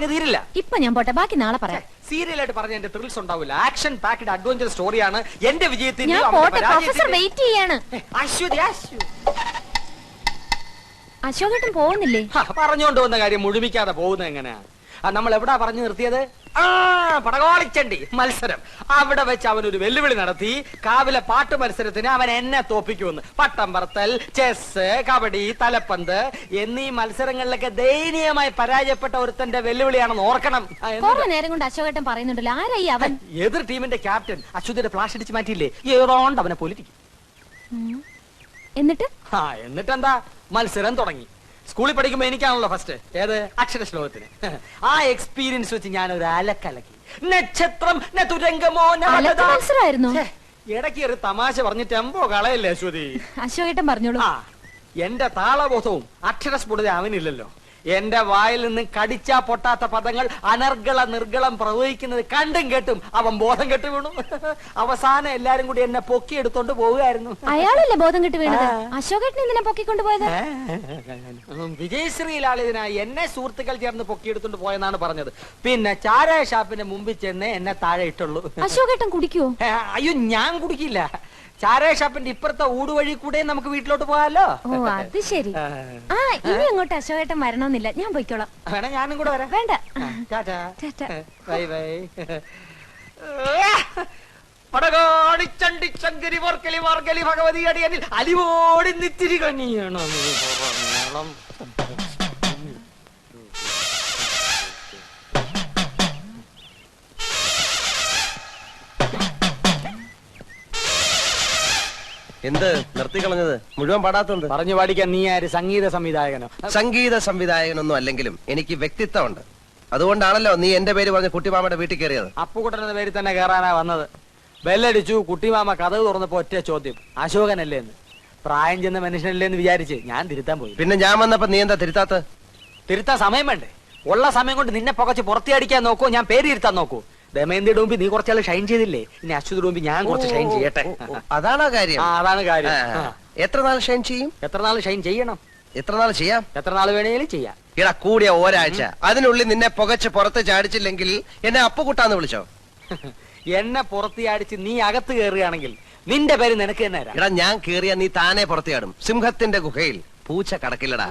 തീരില്ല. ഇപ്പൊ ഞാൻ പോട്ടെ, ബാക്കി നാളെ പറയാം. സീരിയലായിട്ട് പറഞ്ഞ എന്റെ ത്രിൽസ് ഉണ്ടാവില്ല. ആക്ഷൻ പാക്ഡ് അഡ്വഞ്ചർ സ്റ്റോറിയാണ് എന്റെ വിജയത്തിന്. ഞാൻ പോട്ടെ, പ്രൊഫസർ വെയിറ്റ് ചെയ്യാണ്. അശോകേട്ടൻ പോകുന്നില്ലേ? പറഞ്ഞുകൊണ്ട് വന്ന കാര്യം മുഴുമിക്കാതെ പോകുന്നത് എങ്ങനെയാ? നമ്മൾ എവിടാ പറഞ്ഞു നിർത്തിയത്? പടകോളിച്ചണ്ടി മത്സരം. അവിടെ വെച്ച് അവനൊരു വെല്ലുവിളി നടത്തി. കാവിലെ പാട്ട് മത്സരത്തിന് അവൻ എന്നെ തോപ്പിക്കുമെന്ന്. പട്ടം പറത്തൽ, ചെസ്, കബഡി, തലപ്പന്ത് എന്നീ മത്സരങ്ങളിലൊക്കെ ദയനീയമായി പരാജയപ്പെട്ട ഒരുത്തന്റെ വെല്ലുവിളിയാണെന്ന് ഓർക്കണം. നേരം കൊണ്ട് അശോകേട്ടൻ പറയുന്നുണ്ടല്ലോ, ആരായി അവൻ? എതിർ ടീമിന്റെ ക്യാപ്റ്റൻ അശ്വതിയുടെ ഫ്ലാഷ് അടിച്ച് മാറ്റിയില്ലേ? ഏതോണ്ട് അവനെ പൊലിറ്റിക്കും. എന്നിട്ടെന്താ, മത്സരം തുടങ്ങി. സ്കൂളിൽ പഠിക്കുമ്പോ എനിക്കാണല്ലോ ഫസ്റ്റ്. ഏത്? അക്ഷര ശ്ലോകത്തിന്. ആ എക്സ്പീരിയൻസ് വെച്ച് ഞാൻ ഒരു അലക്കലക്കി. നക്ഷത്രം ഇടയ്ക്ക് ഒരു തമാശ പറഞ്ഞ് ടെമ്പോ കളയല്ലേ അശ്വതി? അശോകേട്ടൻ പറഞ്ഞോളൂ. എന്റെ താളബോധവും അക്ഷരസ്ഫുടത അവനില്ലല്ലോ. എന്റെ വായിൽ നിന്ന് കടിച്ചാ പൊട്ടാത്ത പദങ്ങൾ അനർഗള നിർഗളം പ്രവഹിക്കുന്നത് കണ്ടും കേട്ടും അവൻ ബോധം കെട്ട് വീണു. അവസാനം എല്ലാരും കൂടി എന്നെ പൊക്കിയെടുത്തോണ്ട് പോവുകയായിരുന്നു. അയാളല്ലേ ബോധം കെട്ട് വീണത്? അശോകേട്ടൻ എന്തിനാ പൊക്കിക്കൊണ്ടുപോയത്? വിജയശ്രീലാളിതിനായി എന്നെ സുഹൃത്തുക്കൾ ചേർന്ന് പൊക്കിയെടുത്തോണ്ട് പോയെന്നാണ് പറഞ്ഞത്. പിന്നെ ചാരായ ഷാപ്പിന്റെ മുമ്പിൽ ചെന്ന് എന്നെ താഴെ ഇട്ടുള്ളൂ. അശോകേട്ടൻ കുടിക്കുവോ? അയ്യോ, ഞാൻ കുടിക്കില്ല. ചാരായ ഷാപ്പിന്റെ ഇപ്പുറത്തെ ഊടുവഴി കൂടെ നമുക്ക് വീട്ടിലോട്ട് പോകാലോ. ഓ, അത് ശരി. ഇനി അങ്ങോട്ട് അശോകേട്ടൻ വരണമെന്നില്ല, ഞാൻ പോയിക്കോളാം. വേണം, ഞാനും കൂടെ വരാം. വേണ്ട. Bye bye. പടകാണിച്ചണ്ടി ചങ്കരി വർക്കലി വർക്കലി ഭഗവതി അടിയനിൽ അലിവോടി നിത്തിരി കനിയണം. എന്ത് നിർത്തി കളഞ്ഞത്? മുഴുവൻ പാടാത്തത് പറഞ്ഞു പാടിക്കാൻ നീ ആര്? സംഗീത സംവിധായകനോ? സംഗീത സംവിധായകനൊന്നും അല്ലെങ്കിലും എനിക്ക് വ്യക്തിത്വമുണ്ട്. അതുകൊണ്ടാണല്ലോ നീ എന്റെ പേര് പറഞ്ഞ കുട്ടിമാമയുടെ വീട്ടിൽ കയറിയത്. അപ്പുകുട്ടന്റെ പേരിൽ തന്നെ കയറാനാ വന്നത്. ബെല്ലടിച്ചു. കുട്ടിമാമ കഥ തുറന്നപ്പോ ഒറ്റ ചോദ്യം, അശോകനല്ലേ എന്ന്. പ്രായം ചെന്ന മനുഷ്യനല്ലേ എന്ന് വിചാരിച്ച് ഞാൻ തിരുത്താൻ പോയി. പിന്നെ ഞാൻ വന്നപ്പോ നീ എന്താ തിരുത്താത്ത? തിരുത്താൻ സമയം വേണ്ടേ? ഉള്ള സമയം കൊണ്ട് നിന്നെ പുകച്ച് പുറത്തിയടിക്കാൻ നോക്കൂ, ഞാൻ പേര് തിരുത്താൻ നോക്കൂ. ദമയന്തിയുടെ മുമ്പ് നീ കുറച്ചാൾ ഷൈൻ ചെയ്തില്ലേ, ഇനി അശ്വതിയുടെ മുമ്പ് ഞാൻ കുറച്ച് ഷൈൻ ചെയ്യട്ടെ. അതാണോ കാര്യം? അതാണ് കാര്യം. എത്ര നാൾ ഷൈൻ ചെയ്യും? എത്ര നാൾ ഷൈൻ ചെയ്യണം? എത്ര നാൾ ചെയ്യാം? എത്ര നാൾ വേണേലും ചെയ്യാം. ഇടാ, കൂടിയ ഒരാഴ്ച. അതിനുള്ളിൽ നിന്നെ പുകച്ച് പുറത്ത് ചാടിച്ചില്ലെങ്കിൽ എന്നെ അപ്പുകുട്ടാന്ന് വിളിച്ചോ? എന്നെ പുറത്ത് ചാടിച്ച് നീ അകത്ത് കയറുകയാണെങ്കിൽ നിന്റെ പേര് നിനക്ക് തന്നെ. ഇടാ, ഞാൻ കേറിയ നീ താനെ പുറത്ത് ചാടും. സിംഹത്തിന്റെ ഗുഹയിൽ പൂച്ച കടക്കില്ലടാ.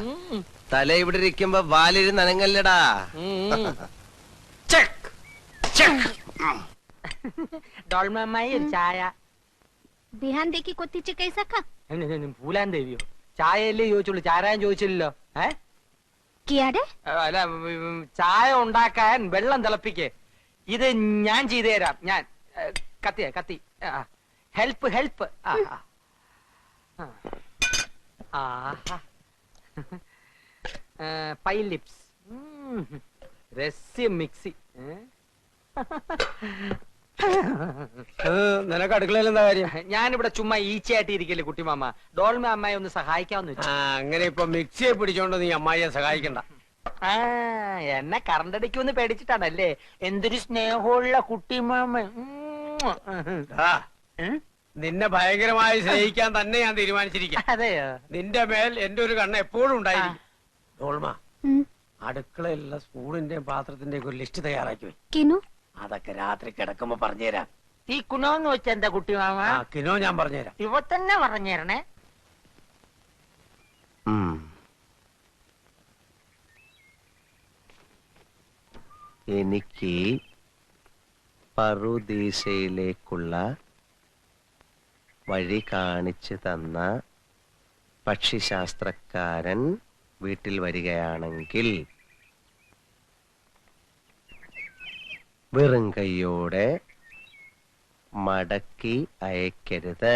തല ഇവിടെ ഇരിക്കുമ്പോ വാലിരുന്ന് അനങ്ങല്ലടാ. ചായ പൂലാൻ ദേവിയോ? ചായയല്ലേ ചോദിച്ചുള്ളൂ, ചാരായം ചോദിച്ചില്ലല്ലോ. അല്ല, ചായ ഉണ്ടാക്കാൻ വെള്ളം തിളപ്പിക്കേ. ഇത് ഞാൻ ചെയ്തു തരാം. ഞാൻ കത്തി ഹെൽപ്പ് ഹെൽപ്പ്. പൈ ലിപ്സ്, രസ്യം മിക്സി. നിനക്ക് അടുക്കളയിൽ എന്താ കാര്യം? ഞാനിവിടെ ചുമ്മാ ഈച്ചയായിട്ട് ഇരിക്കല്ലേ കുട്ടിമാമ. ഡോൾമ അമ്മായി ഒന്ന് സഹായിക്കാമെന്ന് വെച്ചു. അങ്ങനെ ഇപ്പൊ മിക്സിയെ പിടിച്ചോണ്ട് നീ അമ്മായിയെ സഹായിക്കണ്ട. എന്നെ കറണ്ടടിക്കുമെന്ന് പേടിച്ചിട്ടാണല്ലേ? എന്തൊരു സ്നേഹമുള്ള കുട്ടിമാമ. നിന്നെ ഭയങ്കരമായി സ്നേഹിക്കാൻ തന്നെ ഞാൻ തീരുമാനിച്ചിരിക്കാം. അതെയോ? നിന്റെ മേൽ എന്റെ ഒരു കണ്ണ് എപ്പോഴും ഉണ്ടായിരിക്കും. ഡോൾമ, അടുക്കളയിലുള്ള സ്പൂണിന്റെയും പാത്രത്തിന്റെയും ഒരു ലിസ്റ്റ് തയ്യാറാക്കി വെക്കും. അതൊക്കെ രാത്രി കിടക്കുമ്പോ പറഞ്ഞുതരാം. ഈ കുണോന്ന് വെച്ച എന്താ കുട്ടിമാമ? കിനോ ഞാൻ പറഞ്ഞുതരാം. ഇവ തന്നെ പറഞ്ഞേരണേ. എനിക്ക് പറുദീസയിലേക്കുള്ള വഴി കാണിച്ചു തന്ന പക്ഷിശാസ്ത്രക്കാരൻ വീട്ടിൽ വരികയാണെങ്കിൽ വെറും കൈയോടെ മടക്കി അയക്കരുത്.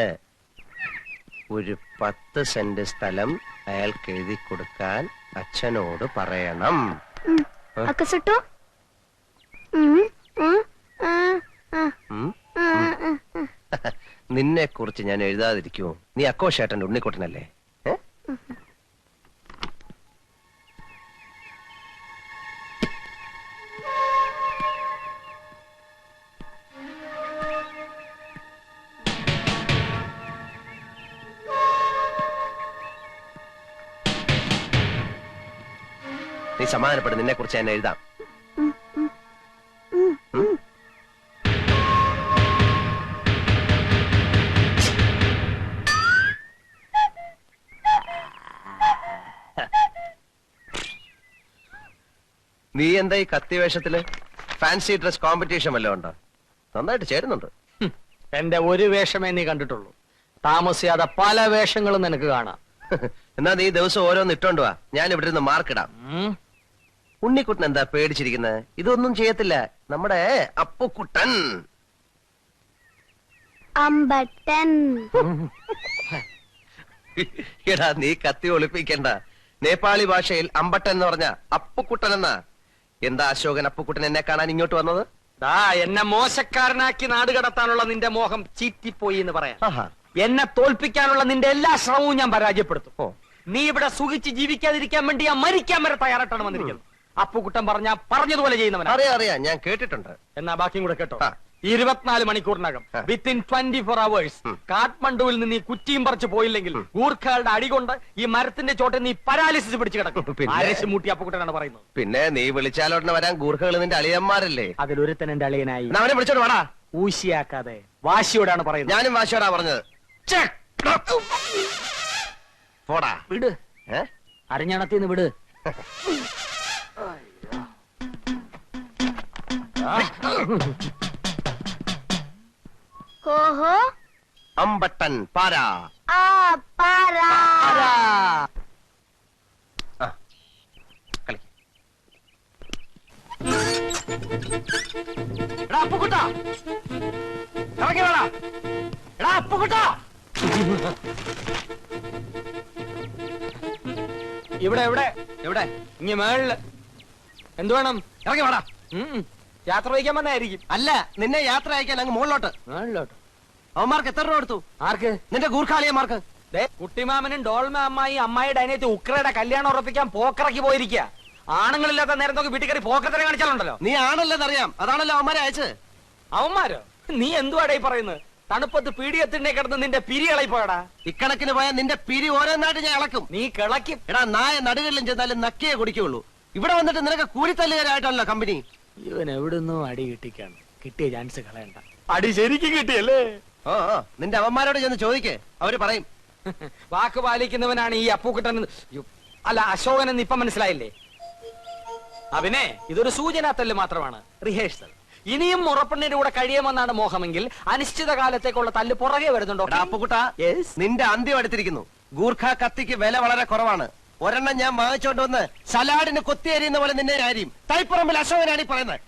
ഒരു 10 സെന്റ് സ്ഥലം അയാൾക്ക് എഴുതി കൊടുക്കാൻ അച്ഛനോട് പറയണം. നിന്നെ കുറിച്ച് ഞാൻ എഴുതാതിരിക്കുമോ? നീ അക്കോഷേട്ടന്റെ ഉണ്ണിക്കുട്ടനല്ലേ? നീ സമാധാനപ്പെടും, നിന്നെ കുറിച്ച് ഞാൻ എഴുതാം. നീ എന്താ ഈ കത്തി വേഷത്തില്? ഫാൻസി ഡ്രസ് കോമ്പറ്റീഷൻ വല്ലതും ഉണ്ടോ? നന്നായിട്ട് ചേരുന്നുണ്ട്. എന്റെ ഒരു വേഷമേ നീ കണ്ടിട്ടുള്ളൂ. താമസിയാതെ പല വേഷങ്ങളും നിനക്ക് കാണാം. എന്നാ നീ ദിവസം ഓരോന്ന് ഇട്ടോണ്ട് വാ, ഞാൻ ഇവിടെ നിന്ന് മാർക്കിടാം. ഉണ്ണിക്കുട്ടൻ എന്താ പേടിച്ചിരിക്കുന്നത്? ഇതൊന്നും ചെയ്യത്തില്ല നമ്മുടെ അപ്പുക്കുട്ടൻ. അമ്പട്ടൻ. എടാ നീ കത്തി ഒളിപ്പിക്കണ്ട. നേപ്പാളി ഭാഷയിൽ അമ്പട്ടൻ എന്ന് പറഞ്ഞ അപ്പുക്കുട്ടൻ എന്നാ. എന്താ അശോകൻ അപ്പുക്കുട്ടൻ എന്നെ കാണാൻ ഇങ്ങോട്ട് വന്നത്? എന്നെ മോശക്കാരനാക്കി നാട് കടത്താനുള്ള നിന്റെ മോഹം ചീറ്റിപ്പോയി എന്ന് പറയാം. ആഹാ. എന്നെ തോൽപ്പിക്കാനുള്ള നിന്റെ എല്ലാ ശ്രമവും ഞാൻ പരാജയപ്പെടുത്തും. നീ ഇവിടെ സുഖിച്ച് ജീവിക്കാതിരിക്കാൻ വേണ്ടി ഞാൻ മരിക്കാൻ വരെ തയ്യാറായിട്ടാണ് വന്നിരിക്കുന്നത്. അപ്പുക്കുട്ടൻ പറഞ്ഞതുപോലെ ചെയ്യുന്നവനാ. അറിയാം, ഞാൻ കേട്ടിട്ടുണ്ട്. എന്നാ ബാക്കിയും കൂടെ കേട്ടോ. 24 മണിക്കൂറിനകം വിത്തിൻ 24 hours കാഠ്മണ്ഡുവിൽ നിന്ന് ഈ കുറ്റിയും പറിച്ചു പോയില്ലെങ്കിൽ ഗൂർഖകളുടെ അടികൊണ്ട് ഈ മരത്തിന്റെ ചോട്ടിൽ നീ പരാലിസിസ് പിടിച്ചു കിടക്കും. ആരശിമൂട്ടി അപ്പുക്കുട്ടനാണ് പറയുന്നത്. പിന്നെ നീ വിളിച്ചാലോടനെ വരാൻ ഗൂർഖകൾ നിന്റെ അളിയന്മാരല്ലേ? അതിലൊരുത്തൻ എന്റെ അളിയനായി. അവനെ വിളിച്ചോട് വാടാ. ഊശിയാക്കാതെ വാശിയോടാണ് പറയുന്നത്. ഞാനും വാശിയോടാ പറഞ്ഞത്. പോടാ വിട്. അരഞ്ഞണത്തിന്ന് വിട്. കോഹോ അമ്പട്ടൻ പാരാ. ആ പാരാ. കളി. എടാ അപ്പുക്കുട്ട, ഇറങ്ങി വേടാ. എടാ അപ്പുക്കുട്ട, ഇവിടെ എവിടെ എവിടെ? ഇങ്ങ മേളില്. എന്ത് വേണം? ഇറങ്ങി വേടാ. യാത്ര വഹിക്കാൻ വന്നായിരിക്കും. അല്ല, നിന്നെ യാത്ര അയക്കാൻ അങ്ങ് മുകളിലോട്ട്. മേളിലോട്ട്. അവന്മാർക്ക് എത്ര രൂപ കൊടുത്തു? ആർക്ക്? നിന്റെ ഗൂർഖാളിയന്മാർക്ക്. കുട്ടിമാമനും ഡോൾമ അമ്മായിയുടെ അനിയത്തി ഉക്രയുടെ കല്യാണം ഉറപ്പിക്കാൻ പോക്കറക്കി പോയിരിക്കുക. ആണുങ്ങളില്ലാത്ത നേരം നോക്കി വീട്ടിൽ കയറി പോക്കത്തിനെ കാണിച്ചാലുണ്ടല്ലോ. നീ ആണല്ലെന്നറിയാം, അതാണല്ലോ അവന്മാരെ അയച്ചത്. അവന്മാരോ? നീ എന്തുവാടേ പറയുന്നത്? തണുപ്പത്ത് പീഡിയത്തിനെ കിടന്ന് നിന്റെ പിരി ഇളയി പോയടാ. ഇക്കണക്കിന് പോയാൽ നിന്റെ പിരി ഓരോന്നായിട്ട് ഞാൻ ഇളക്കും. നീ കിളക്കും. എടാ നായ നടുകളിലും ചെന്നാലും നക്കിയേ കുടിക്കുള്ളൂ. ഇവിടെ വന്നിട്ട് നിനക്ക് കൂലിത്തല്ലുകാരായിട്ടല്ലോ കമ്പനി. ഇവൻ എവിടുന്നോ അടി കിട്ടിക്കാണ്. കിട്ടിയ ചാൻസ് കളയണ്ട. അടി ശരിക്കും കിട്ടിയല്ലേ? ഓ നിന്റെ അവന്മാരോട് ചെന്ന് ചോദിക്കേ, അവര് പറയും. വാക്ക് പാലിക്കുന്നവനാണ് ഈ അപ്പൂക്കുട്ടൻ. അല്ല, അശോകൻ എന്ന് ഇപ്പൊ മനസ്സിലായില്ലേ? അവനെ ഇതൊരു സൂചനാത്തല്ല് മാത്രമാണ്, റിഹേഴ്സൽ. ഇനിയും മുറപ്പെണ്ണിന്റെ കൂടെ കഴിയുമെന്നാണ് മോഹമെങ്കിൽ അനിശ്ചിത കാലത്തേക്കുള്ള തല്ല് പുറകെ വരുന്നുണ്ടോ? അപ്പുക്കുട്ട, നിന്റെ അന്ത്യം എടുത്തിരിക്കുന്നു. ഗൂർഖ കത്തിക്ക് വില വളരെ കുറവാണ്. ഒരെണ്ണം ഞാൻ വാങ്ങിച്ചോണ്ട് വന്ന് സലാഡിന് കൊത്തിയേരിയുന്ന പോലെ നിന്നെ ആരെയും തൈപ്പറമ്പിൽ അശോകനാണ് ഈ പറയുന്നത്.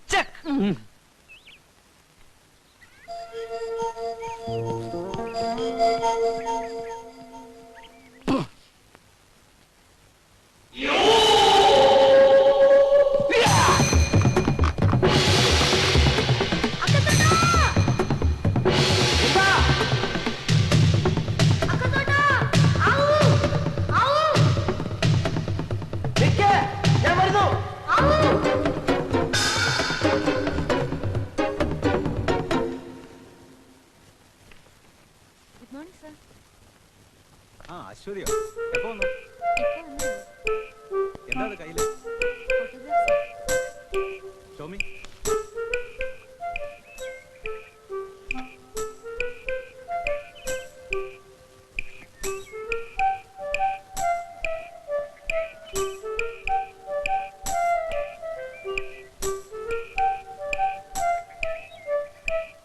ഞാൻ വരുന്നു. Good morning sir. അശ്വതിയോ? എപ്പോ വന്നു? എന്താണ് കയ്യില്? Show me.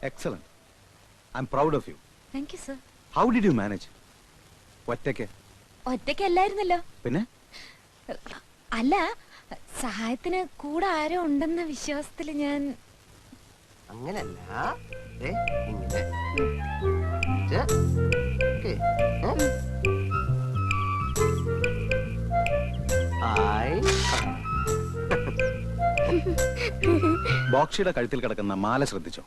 Excellent. I'm proud of you. Thank you sir. How did you manage? ഒറ്റയ്ക്ക്? ഒറ്റയ്ക്കല്ലായിരുന്നല്ലോ. പിന്നെ? അല്ല, സഹായത്തിന് കൂടെ ആരോ ഉണ്ടെന്ന വിശ്വാസത്തില് ഞാൻ. അങ്ങനല്ല, ഇങ്ങനെ. ബോക്ഷിയുടെ കഴുത്തിൽ കിടക്കുന്ന മാല ശ്രദ്ധിച്ചോ?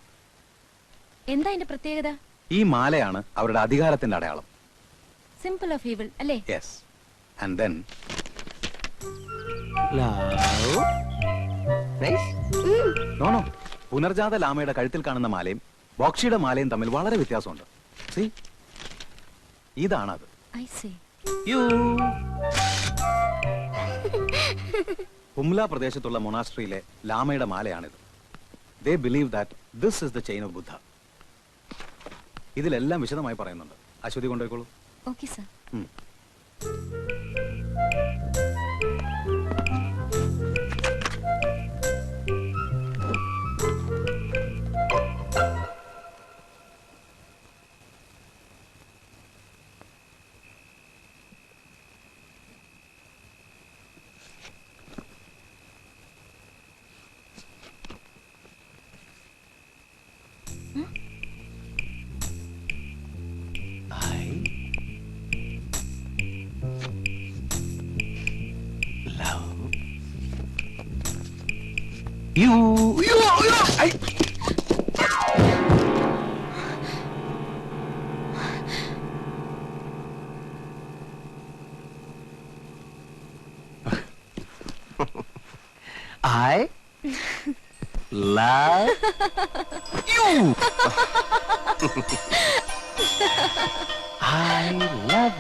എന്താ അതിന്റെ പ്രത്യേകത? ഈ മാലയാണ് അവരുടെ അധികാരത്തിന്റെ അടയാളം. സിമ്പിൾ ഓഫ് ഈവിൾ അല്ലേ? യെസ്. ആൻഡ് ദെൻ നോ പുനർജാത ലാമയുടെ കഴുത്തിൽ കാണുന്ന മാലയും ബോക്ഷിയുടെ മാലയും തമ്മിൽ വളരെ വ്യത്യാസമുണ്ട്. സീ, ഇതാണത്. I see. കുംല പ്രദേശത്തുള്ള മൊണാസ്ട്രിയിലെ ലാമയുടെ മാലയാണിത്. they believe that this is the chain of Buddha. ഇതിലെല്ലാം വിശദമായി പറയുന്നുണ്ട്. അശ്വതി കൊണ്ടുപോയിക്കോളൂ. Okay sir. I love you. I love